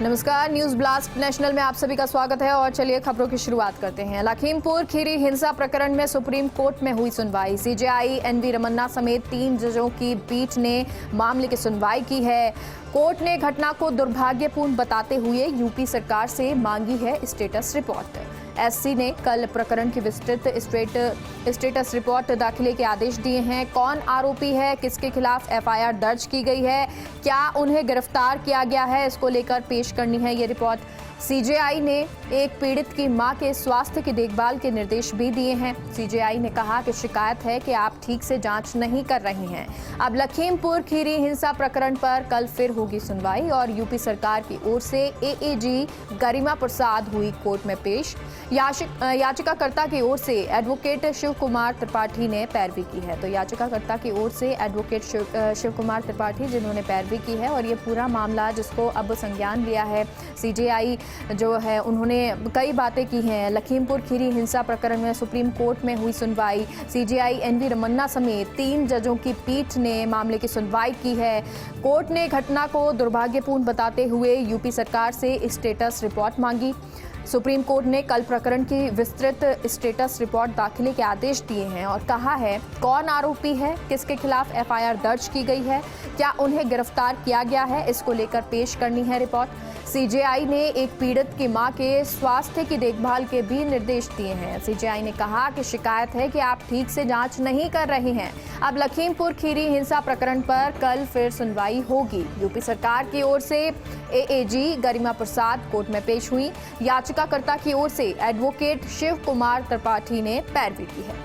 नमस्कार, news blast national में आप सभी का स्वागत है और चलिए खबरों की शुरुआत करते हैं। लखीमपुर खीरी हिंसा प्रकरण में सुप्रीम कोर्ट में हुई सुनवाई। सीजेआई एनवी रमन्ना समेत 3 जजों की पीठ ने मामले की सुनवाई की है। कोर्ट ने घटना को दुर्भाग्यपूर्ण बताते हुए यूपी सरकार से मांगी है स्टेटस रिपोर्ट। एससी ने कल प्रकरण की विस्तृत स्टेटस रिपोर्ट दाखिले के आदेश दिए हैं। कौन आरोपी है, किसके खिलाफ एफआईआर दर्ज की गई है, क्या उन्हें गिरफ्तार किया गया है, इसको लेकर पेश करनी है ये रिपोर्ट। सीजेआई ने एक पीड़ित की मां के स्वास्थ्य की देखभाल के निर्देश भी दिए हैं। सीजेआई ने कहा कि शिकायत है कि आप ठीक से जांच नहीं कर रही हैं। अब लखीमपुर खीरी हिंसा प्रकरण पर कल फिर होगी सुनवाई और यूपी सरकार की ओर से एएजी गरिमा प्रसाद हुई कोर्ट में पेश। याचिकाकर्ता की ओर से एडवोकेट शिव कुमार त्रिपाठी ने पैरवी की है। तो याचिकाकर्ता की ओर से एडवोकेट शिव कुमार त्रिपाठी जिन्होंने पैरवी की है और ये पूरा मामला जिसको अब संज्ञान लिया है सीजेआई जो है, उन्होंने कई बातें की हैं। लखीमपुर खीरी हिंसा प्रकरण में सुप्रीम कोर्ट में हुई सुनवाई। सीजेआई एनवी रमन्ना समेत 3 जजों की पीठ ने मामले की सुनवाई की है। कोर्ट ने घटना को दुर्भाग्यपूर्ण बताते हुए यूपी सरकार से स्टेटस रिपोर्ट मांगी। सुप्रीम कोर्ट ने कल प्रकरण की विस्तृत स्टेटस रिपोर्ट दाखिले के आदेश दिए हैं और कहा है कौन आरोपी है, किसके खिलाफ एफआईआर दर्ज की गई है, क्या उन्हें गिरफ्तार किया गया है, इसको लेकर पेश करनी है रिपोर्ट। सीजेआई ने एक पीड़ित की मां के स्वास्थ्य की देखभाल के भी निर्देश दिए हैं। सीजेआई ने कहा कि शिकायत है कि आप ठीक से जांच नहीं कर रही हैं। अब लखीमपुर खीरी हिंसा प्रकरण पर कल फिर सुनवाई होगी। यूपी सरकार की ओर से एएजी गरिमा प्रसाद कोर्ट में पेश हुई। याचिकाकर्ता की ओर से एडवोकेट शिव कुमार त्रिपाठी ने पैरवी की है।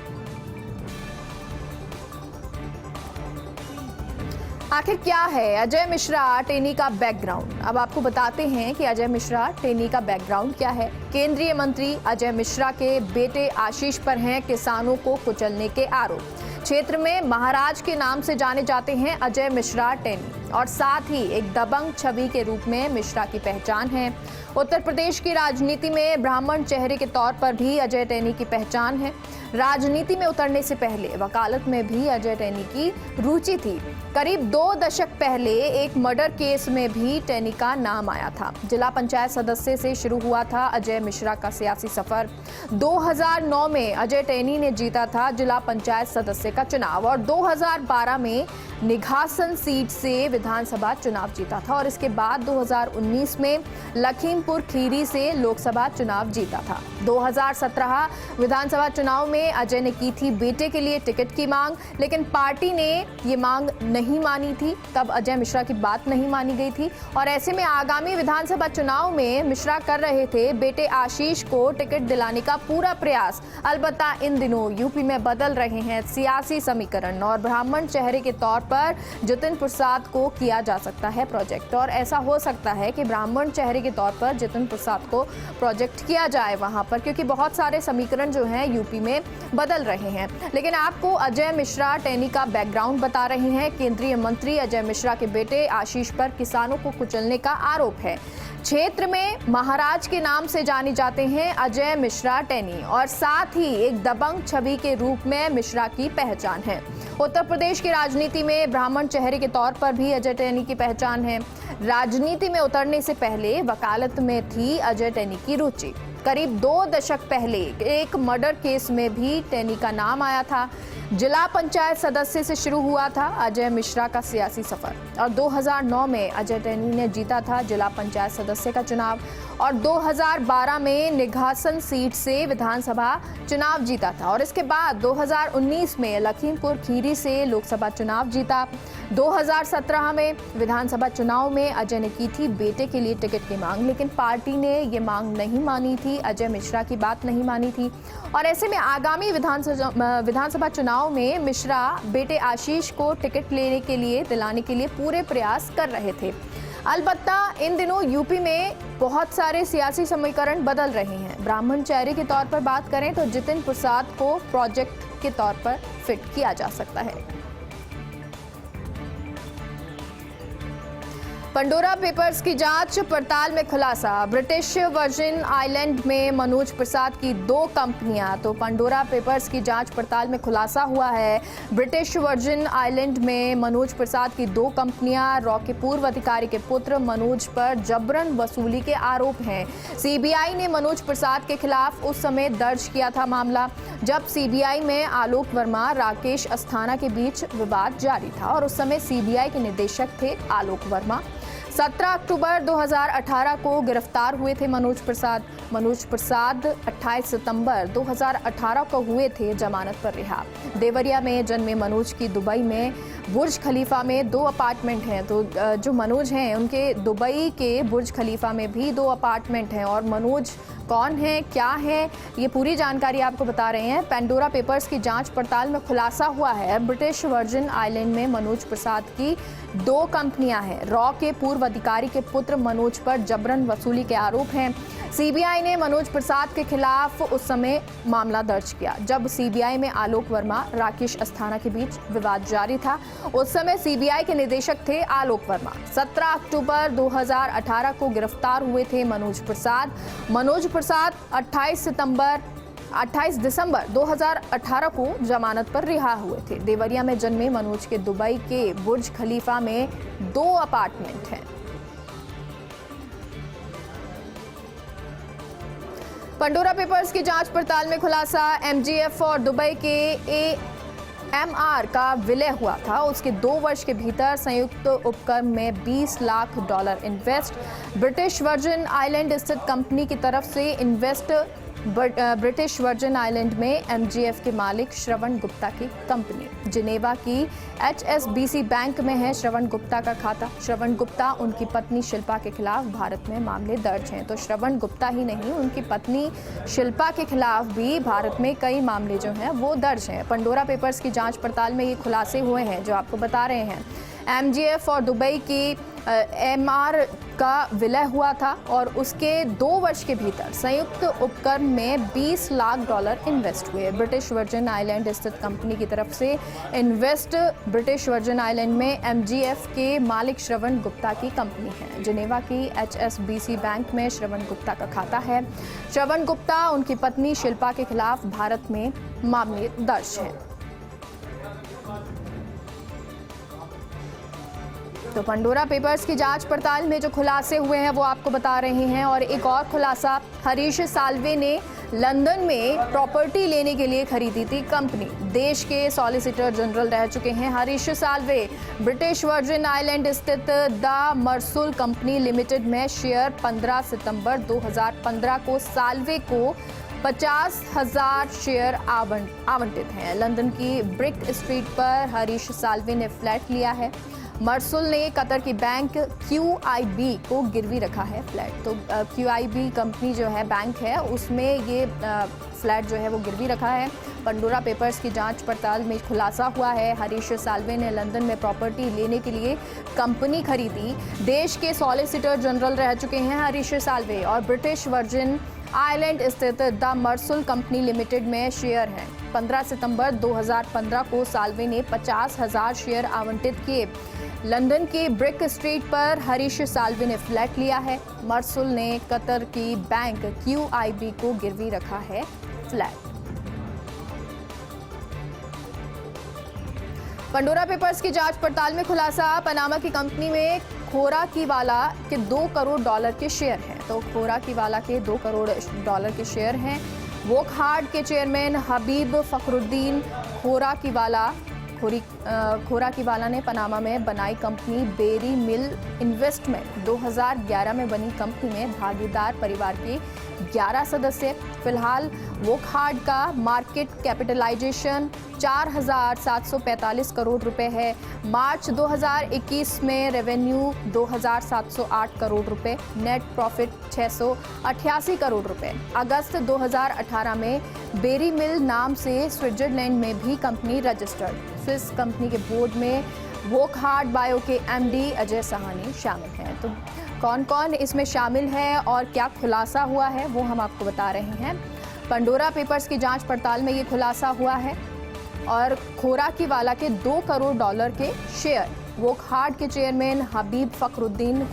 आखिर क्या है अजय मिश्रा टेनी का बैकग्राउंड? अब आपको बताते हैं कि अजय मिश्रा टेनी का बैकग्राउंड क्या है। केंद्रीय मंत्री अजय मिश्रा के बेटे आशीष पर हैं किसानों को कुचलने के आरोप। क्षेत्र में महाराज के नाम से जाने जाते हैं अजय मिश्रा टेनी और साथ ही एक दबंग छवि के रूप में मिश्रा की पहचान है। उत्तर प्रदेश की राजनीति में ब्राह्मण चेहरे के तौर पर भी अजय टेनी की पहचान है। राजनीति में उतरने से पहले वकालत में भी अजय टेनी की रुचि थी। करीब 2 दशक पहले एक मर्डर केस में भी टेनी का नाम आया था। जिला पंचायत सदस्य से शुरू हुआ था अजय मिश्रा का सियासी सफर। 2009 में अजय टेनी ने जीता था जिला पंचायत सदस्य का चुनाव और 2012 में निघासन सीट से विधानसभा चुनाव जीता था और इसके बाद 2019 में लखीमपुर खीरी से लोकसभा चुनाव जीता था। 2017 विधानसभा चुनाव में अजय ने की थी बेटे के लिए टिकट की मांग, लेकिन पार्टी ने ये मांग नहीं मानी थी। तब अजय मिश्रा की बात नहीं मानी गई थी और ऐसे में आगामी विधानसभा चुनाव में मिश्रा कर रहे थे बेटे आशीष को टिकट दिलाने का पूरा प्रयास। अलबत्ता इन दिनों यूपी में बदल रहे हैं सियासी समीकरण और ब्राह्मण चेहरे के तौर पर जितिन प्रसाद को किया जा सकता है प्रोजेक्ट और ऐसा हो सकता है कि ब्राह्मण चेहरे के तौर पर जितिन प्रसाद को प्रोजेक्ट किया जाए वहां पर, क्योंकि बहुत सारे समीकरण जो हैं यूपी में बदल रहे हैं। लेकिन आपको अजय मिश्रा टेनी का बैकग्राउंड बता रहे हैं। केंद्रीय मंत्री अजय मिश्रा के बेटे आशीष पर किसानों को कुचलने का आरोप है। क्षेत्र में महाराज के नाम से जाने जाते हैं अजय मिश्रा टेनी और साथ ही एक दबंग छवि के रूप में मिश्रा की पहचान है। उत्तर प्रदेश की राजनीति में ब्राह्मण चेहरे के तौर पर भी अजय टेनी की पहचान है। राजनीति में उतरने से पहले वकालत में थी अजय टेनी की रुचि। करीब 2 दशक पहले एक मर्डर केस में भी टेनी का नाम आया था। जिला पंचायत सदस्य से शुरू हुआ था अजय मिश्रा का सियासी सफर और 2009 में अजय टेनी ने जीता था जिला पंचायत सदस्य का चुनाव और 2012 में निघासन सीट से विधानसभा चुनाव जीता था और इसके बाद 2019 में लखीमपुर खीरी से लोकसभा चुनाव जीता। 2017 में विधानसभा चुनाव में अजय ने की थी बेटे के लिए टिकट की मांग, लेकिन पार्टी ने ये मांग नहीं मानी थी, अजय मिश्रा की बात नहीं मानी थी और ऐसे में आगामी विधानसभा चुनाव में मिश्रा बेटे आशीष को टिकट दिलाने के लिए पूरे प्रयास कर रहे थे। अलबत्ता इन दिनों यूपी में बहुत सारे सियासी समीकरण बदल रहे हैं। ब्राह्मण चेहरे के तौर पर बात करें तो जितिन प्रसाद को प्रोजेक्ट के तौर पर फिट किया जा सकता है। पंडोरा पेपर्स की जांच पड़ताल में खुलासा, ब्रिटिश वर्जिन आइलैंड में मनोज प्रसाद की 2 कंपनियां। तो पंडोरा पेपर्स की जांच पड़ताल में खुलासा हुआ है, ब्रिटिश वर्जिन आइलैंड में मनोज प्रसाद की 2 कंपनियां। रॉ के पूर्व अधिकारी के पुत्र मनोज पर जबरन वसूली के आरोप हैं। सीबीआई ने मनोज प्रसाद के खिलाफ उस समय दर्ज किया था मामला जब सीबीआई में आलोक वर्मा, राकेश अस्थाना के बीच विवाद जारी था और उस समय सीबीआई के निदेशक थे आलोक वर्मा। 17 अक्टूबर 2018 को गिरफ्तार हुए थे मनोज प्रसाद। मनोज प्रसाद 28 सितंबर 2018 को हुए थे जमानत पर रिहा। देवरिया में जन्मे मनोज की दुबई में बुर्ज खलीफा में 2 अपार्टमेंट हैं। तो जो मनोज हैं उनके दुबई के बुर्ज खलीफा में भी 2 अपार्टमेंट हैं। और मनोज कौन है, क्या है, ये पूरी जानकारी आपको बता रहे हैं। पेंडोरा पेपर्स की जांच पड़ताल में खुलासा हुआ है, ब्रिटिश वर्जिन आइलैंड में मनोज प्रसाद की 2 कंपनियां हैं। रॉ के पूर्व अधिकारी के पुत्र मनोज पर जबरन वसूली के आरोप हैं। सीबीआई ने मनोज प्रसाद के खिलाफ उस समय मामला दर्ज किया जब सीबीआई में आलोक वर्मा, राकेश अस्थाना के बीच विवाद जारी था। उस समय सीबीआई के निदेशक थे आलोक वर्मा। 17 अक्टूबर 2018 को गिरफ्तार हुए थे मनोज प्रसाद। मनोज प्रसाद 28 दिसंबर 2018 को जमानत पर रिहा हुए थे। देवरिया में जन्मे मनोज के दुबई के बुर्ज खलीफा में 2 अपार्टमेंट हैं। पंडोरा पेपर्स की जांच पड़ताल में खुलासा, एमजीएफ और दुबई के एएमआर का विलय हुआ था। उसके 2 वर्ष के भीतर संयुक्त उपक्रम में $20 lakh invest. British virgin island स्थित कंपनी की तरफ से इन्वेस्ट। ब्रिटिश वर्जिन आइलैंड में एमजीएफ के मालिक श्रवण गुप्ता की कंपनी। जिनेवा की HSBC बैंक में है श्रवण गुप्ता का खाता। श्रवण गुप्ता, उनकी पत्नी शिल्पा के खिलाफ भारत में मामले दर्ज हैं। तो श्रवण गुप्ता ही नहीं, उनकी पत्नी शिल्पा के खिलाफ भी भारत में कई मामले जो हैं वो दर्ज हैं। पंडोरा पेपर्स की जांच पड़ताल में ये खुलासे हुए हैं जो आपको बता रहे हैं। एमजीएफ और दुबई की एमआर का विलय हुआ था और उसके 2 वर्ष के भीतर संयुक्त उपक्रम में $20 लाख इन्वेस्ट हुए। ब्रिटिश वर्जिन आइलैंड स्थित कंपनी की तरफ से इन्वेस्ट। ब्रिटिश वर्जिन आइलैंड में एमजीएफ के मालिक श्रवण गुप्ता की कंपनी है। जिनेवा की HSBC बैंक में श्रवण गुप्ता का खाता है। श्रवण गुप्ता, उनकी पत्नी शिल्पा के खिलाफ भारत में मामले दर्ज हैं। तो पंडोरा पेपर्स की जांच पड़ताल में जो खुलासे हुए हैं वो आपको बता रहे हैं। और एक और खुलासा, हरीश साल्वे ने लंदन में प्रॉपर्टी लेने के लिए खरीदी थी कंपनी। देश के सॉलिसिटर जनरल रह चुके हैं Harish Salve. British virgin island स्थित द मर्सुल कंपनी लिमिटेड में शेयर 15 सितंबर 2015 को साल्वे को 50,000 शेयर आवंटित हैं। लंदन की ब्रिक स्ट्रीट पर हरीश साल्वे ने फ्लैट लिया है। मर्सुल ने कतर की बैंक QIB को गिरवी रखा है फ्लैट। तो QIB कंपनी जो है, बैंक है, उसमें ये फ्लैट जो है वो गिरवी रखा है। पंडोरा पेपर्स की जांच पड़ताल में खुलासा हुआ है, हरीश साल्वे ने लंदन में प्रॉपर्टी लेने के लिए कंपनी खरीदी। देश के सॉलिसिटर जनरल रह चुके हैं हरीश साल्वे और ब्रिटिश वर्जिन आइलैंड स्थित द मर्सुल कंपनी लिमिटेड में शेयर हैं। 15 सितंबर 2015 को साल्वे ने 50,000 शेयर आवंटित किए। लंदन की ब्रिक स्ट्रीट पर हरीश साल्वे ने फ्लैट लिया है। मर्सुल ने कतर की बैंक QIB को गिरवी रखा है फ्लैट। पंडोरा पेपर्स की जांच पड़ताल में खुलासा, पनामा की कंपनी में खोराकीवाला के $2 करोड़ के शेयर हैं। तो खोराकीवाला के $2 करोड़ के शेयर हैं। वोकहार्ड के चेयरमैन हबीब फखरुद्दीन खोराकीवाला ने पनामा में बनाई कंपनी बेरी मिल इन्वेस्टमेंट। 2011 में बनी कंपनी में भागीदार परिवार के 11 सदस्य। फिलहाल वोकहार्ड का मार्केट कैपिटलाइजेशन 4,745 करोड़ रुपए है। मार्च 2021 में रेवेन्यू 2,708 करोड़ रुपए, नेट प्रॉफिट 688 करोड़ रुपए। अगस्त 2018 में बेरी मिल नाम से स्विट्जरलैंड में भी कंपनी रजिस्टर्ड। स्विस कंपनी के बोर्ड में वोकहार्ड बायो के MD अजय सहानी शामिल हैं। तो कौन कौन इसमें शामिल है और क्या खुलासा हुआ है वो हम आपको बता रहे हैं। पंडोरा पेपर्स की जांच पड़ताल में ये खुलासा हुआ है और खोराकीवाला के $2 करोड़ के शेयर वोकहार्ट के चेयरमैन हबीब फखरुद्दीन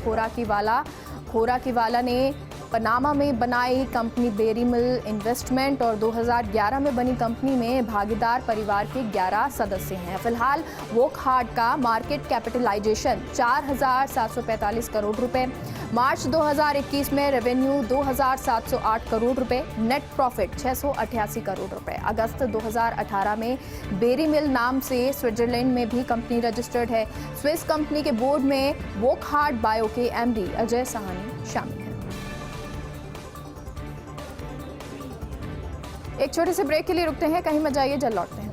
खोराकीवाला ने पनामा में बनाई कंपनी बेरी मिल इन्वेस्टमेंट और 2011 में बनी कंपनी में भागीदार परिवार के 11 सदस्य हैं। फिलहाल वोकहार्ट का मार्केट कैपिटलाइजेशन 4,745 करोड़ रुपए, मार्च 2021 में रेवेन्यू 2,708 करोड़ रुपए, नेट प्रॉफिट 688 करोड़ रुपए। अगस्त 2018 में बेरी मिल नाम से स्विट्जरलैंड में भी कंपनी रजिस्टर्ड है। स्विस कंपनी के बोर्ड में वोकहार्ट बायो के एमडी अजय साहनी शामिल हैं। एक छोटे से ब्रेक के लिए रुकते हैं, कहीं मत जाइए, जल्द लौटते हैं।